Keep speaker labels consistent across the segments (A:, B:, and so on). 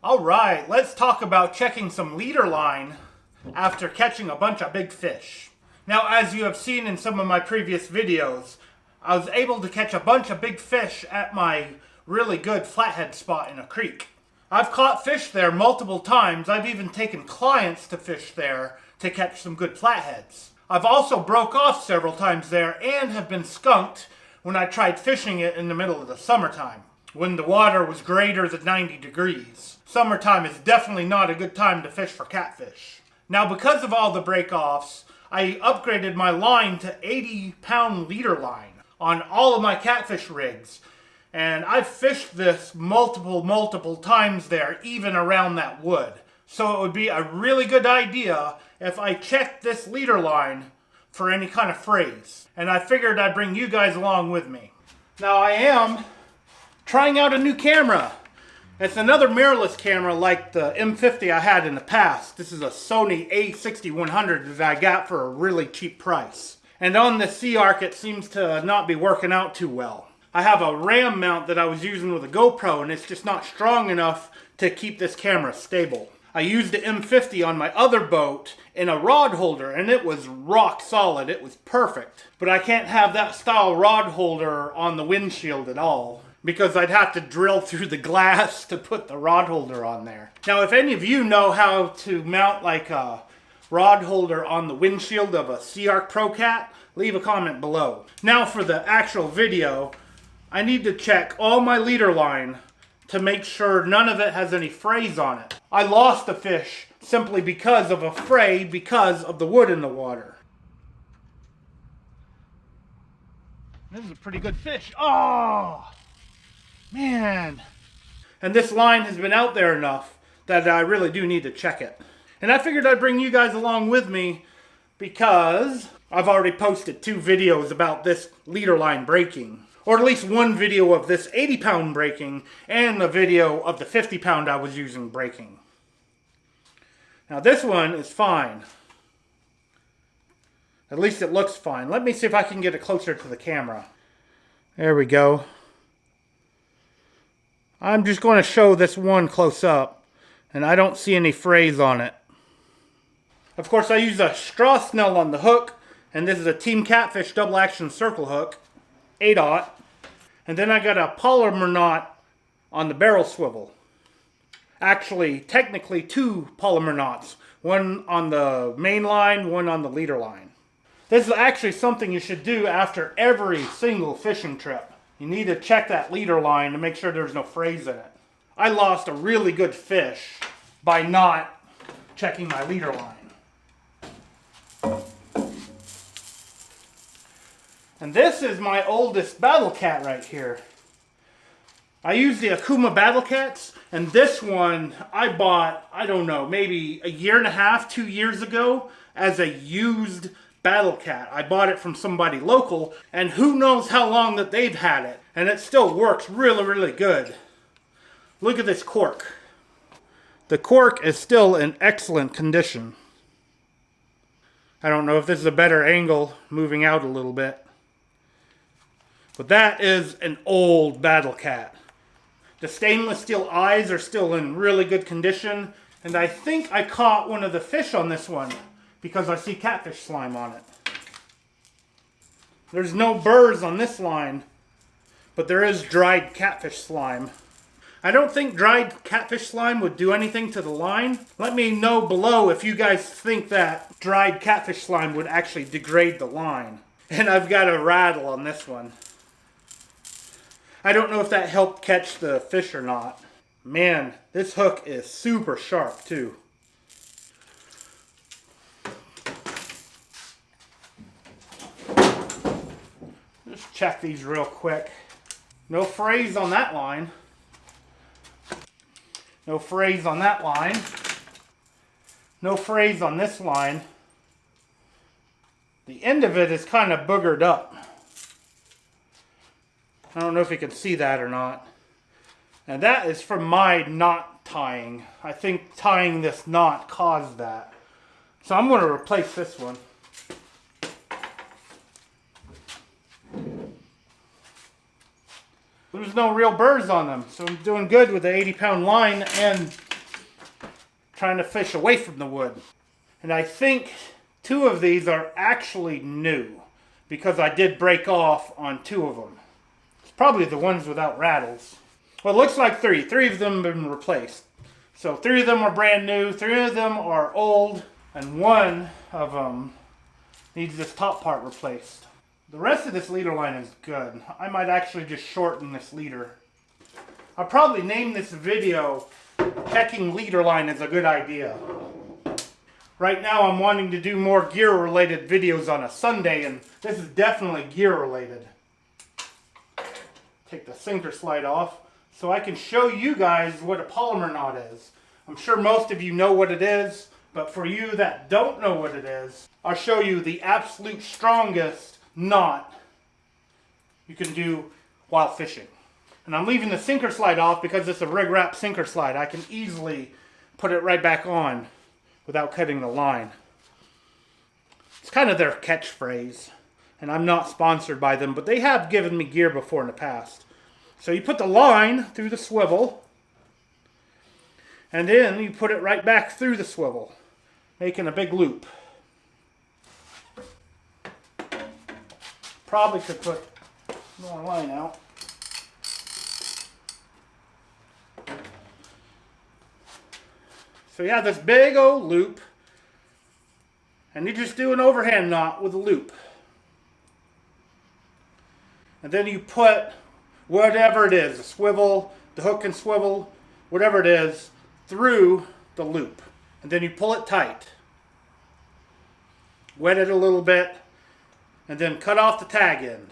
A: Alright, let's talk about checking some leader line after catching a bunch of big fish. Now, as you have seen in some of my previous videos, I was able to catch a bunch of big fish at my really good flathead spot in a creek. I've caught fish there multiple times. I've even taken clients to fish there to catch some good flatheads. I've also broke off several times there and have been skunked when I tried fishing it in the middle of the summertime, when the water was greater than 90 degrees. Summertime is definitely not a good time to fish for catfish. Now, because of all the break-offs, I upgraded my line to 80-pound leader line on all of my catfish rigs. And I've fished this multiple times there, even around that wood. So it would be a really good idea if I checked this leader line for any kind of frays. And I figured I'd bring you guys along with me. Now I am trying out a new camera. It's another mirrorless camera like the M50 I had in the past. This is a Sony a6100 that I got for a really cheap price. And on the Sea Arc it seems to not be working out too well. I have a RAM mount that I was using with a GoPro and it's just not strong enough to keep this camera stable. I used the M50 on my other boat in a rod holder and it was rock solid. It was perfect. But I can't have that style rod holder on the windshield at all, because I'd have to drill through the glass to put the rod holder on there. Now, if any of you know how to mount like a rod holder on the windshield of a Sea Arc Pro Cat, leave a comment below. Now for the actual video, I need to check all my leader line to make sure none of it has any frays on it. I lost a fish simply because of a fray because of the wood in the water. This is a pretty good fish. Oh! Man, and this line has been out there enough that I really do need to check it. And I figured I'd bring you guys along with me because I've already posted 2 videos about this leader line breaking. Or at least one video of this 80-pound breaking and a video of the 50-pound I was using breaking. Now this one is fine. At least it looks fine. Let me see if I can get it closer to the camera. There we go. I'm just going to show this one close up, and I don't see any frays on it. Of course, I use a straw snell on the hook, and this is a Team Catfish double action circle hook, 8/0. And then I got a polymer knot on the barrel swivel. Actually, technically 2 polymer knots, one on the main line, one on the leader line. This is actually something you should do after every single fishing trip. You need to check that leader line to make sure there's no frays in it. I lost a really good fish by not checking my leader line. And this is my oldest Battle Cat right here. I use the Okuma Battle Cats, and this one I bought, I don't know, maybe a year and a half, 2 years ago as a used Battle Cat. I bought it from somebody local, and who knows how long that they've had it. And it still works really good. Look at this cork. The cork is still in excellent condition. I don't know if this is a better angle, moving out a little bit. But that is an old Battle Cat. The stainless steel eyes are still in really good condition. And I think I caught one of the fish on this one, because I see catfish slime on it. There's no burrs on this line, but there is dried catfish slime. I don't think dried catfish slime would do anything to the line. Let me know below if you guys think that dried catfish slime would actually degrade the line. And I've got a rattle on this one. I don't know if that helped catch the fish or not. Man, this hook is super sharp too. Just check these real quick. No frays on that line. No frays on that line. No frays on this line. The end of it is kind of boogered up. I don't know if you can see that or not. And that is from my knot tying. I think tying this knot caused that. So I'm going to replace this one. There's no real burrs on them, so I'm doing good with the 80-pound line and trying to fish away from the wood. And I think 2 of these are actually new because I did break off on 2 of them. It's probably the ones without rattles. Well, it looks like 3. 3 of them have been replaced. So 3 of them are brand new, 3 of them are old, and 1 of them needs this top part replaced. The rest of this leader line is good. I might actually just shorten this leader. I'll probably name this video Checking Leader Line is a Good Idea. Right now I'm wanting to do more gear related videos on a Sunday, and this is definitely gear related. Take the sinker slide off so I can show you guys what a polymer knot is. I'm sure most of you know what it is, but for you that don't know what it is, I'll show you the absolute strongest knot you can do while fishing. And I'm leaving the sinker slide off because it's a rig wrap sinker slide. I can easily put it right back on without cutting the line. It's kind of their catchphrase, and I'm not sponsored by them, but they have given me gear before in the past. So you put the line through the swivel, and then you put it right back through the swivel, making a big loop. Probably could put more line out. So you have this big old loop, and you just do an overhand knot with a loop. And then you put whatever it is, the swivel, the hook and swivel, whatever it is, through the loop. And then you pull it tight. Wet it a little bit, and then cut off the tag end.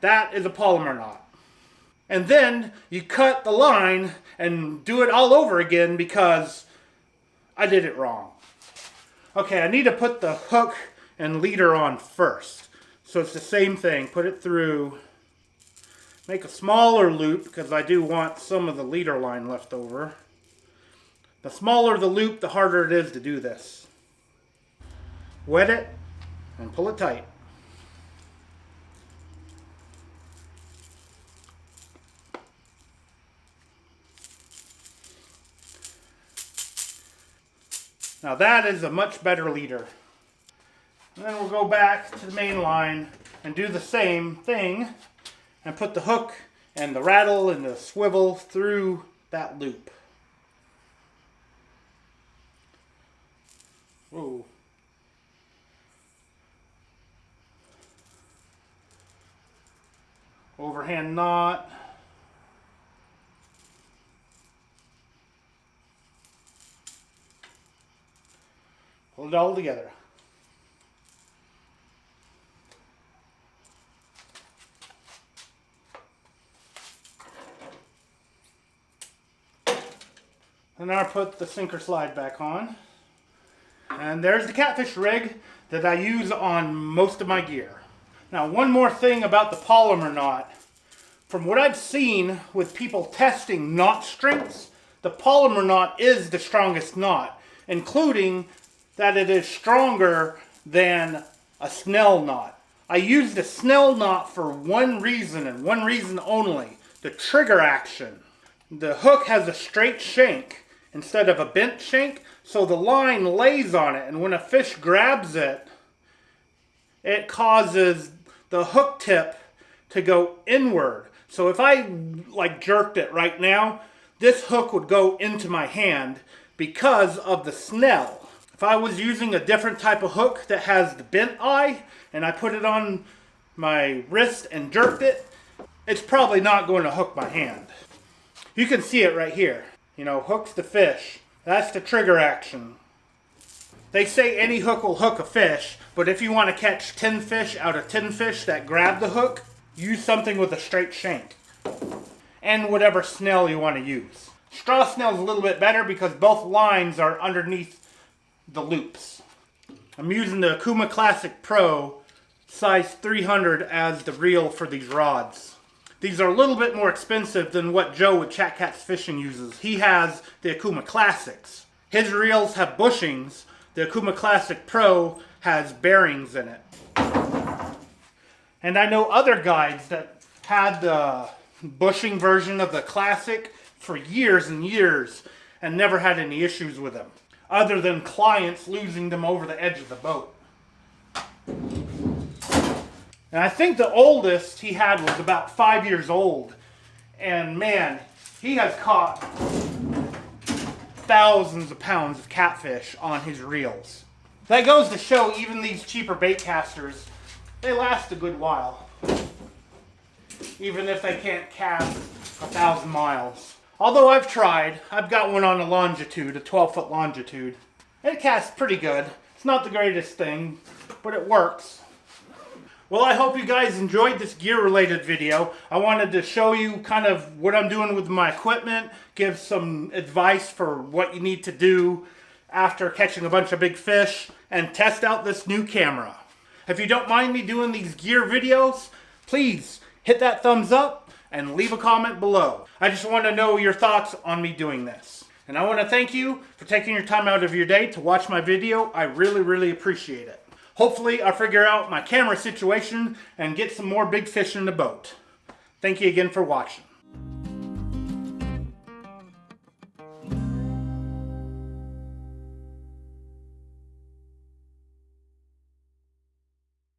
A: That is a polymer knot. And then you cut the line and do it all over again because I did it wrong. Okay, I need to put the hook and leader on first. So it's the same thing. Put it through. Make a smaller loop because I do want some of the leader line left over. The smaller the loop, the harder it is to do this. Wet it and pull it tight. Now that is a much better leader. And then we'll go back to the main line and do the same thing and put the hook and the rattle and the swivel through that loop. Whoa. Overhand knot. Pull it all together. And now I put the sinker slide back on. And there's the Catfish rig that I use on most of my gear. Now one more thing about the polymer knot. From what I've seen with people testing knot strengths, the polymer knot is the strongest knot, including that it is stronger than a snell knot. I used a snell knot for one reason and one reason only, the trigger action. The hook has a straight shank instead of a bent shank, so the line lays on it, and when a fish grabs it, it causes the hook tip to go inward. So if I jerked it right now, this hook would go into my hand because of the snell. If I was using a different type of hook that has the bent eye and I put it on my wrist and jerked it, it's probably not going to hook my hand. You can see it right here. You know, hooks the fish. That's the trigger action. They say any hook will hook a fish, but if you want to catch 10 fish out of 10 fish that grab the hook, use something with a straight shank. And whatever snell you want to use. Straw snell is a little bit better because both lines are underneath the loops. I'm using the Okuma Classic Pro size 300 as the reel for these rods. These are a little bit more expensive than what Joe with Chat Catfishing uses. He has the Okuma Classics. His reels have bushings. The Okuma Classic Pro has bearings in it. And I know other guides that had the bushing version of the Classic for years and years. and never had any issues with them, other than clients losing them over the edge of the boat. And I think the oldest he had was about 5 years old. And man, he has caught thousands of pounds of catfish on his reels. That goes to show even these cheaper bait casters, they last a good while. Even if they can't cast 1,000 miles. Although I've tried, I've got one on a longitude, a 12-foot longitude. It casts pretty good. It's not the greatest thing, but it works. Well, I hope you guys enjoyed this gear-related video. I wanted to show you kind of what I'm doing with my equipment, give some advice for what you need to do after catching a bunch of big fish, and test out this new camera. If you don't mind me doing these gear videos, please hit that thumbs up and leave a comment below. I just want to know your thoughts on me doing this. And I want to thank you for taking your time out of your day to watch my video. I really, really appreciate it. Hopefully, I'll figure out my camera situation and get some more big fish in the boat. Thank you again for watching.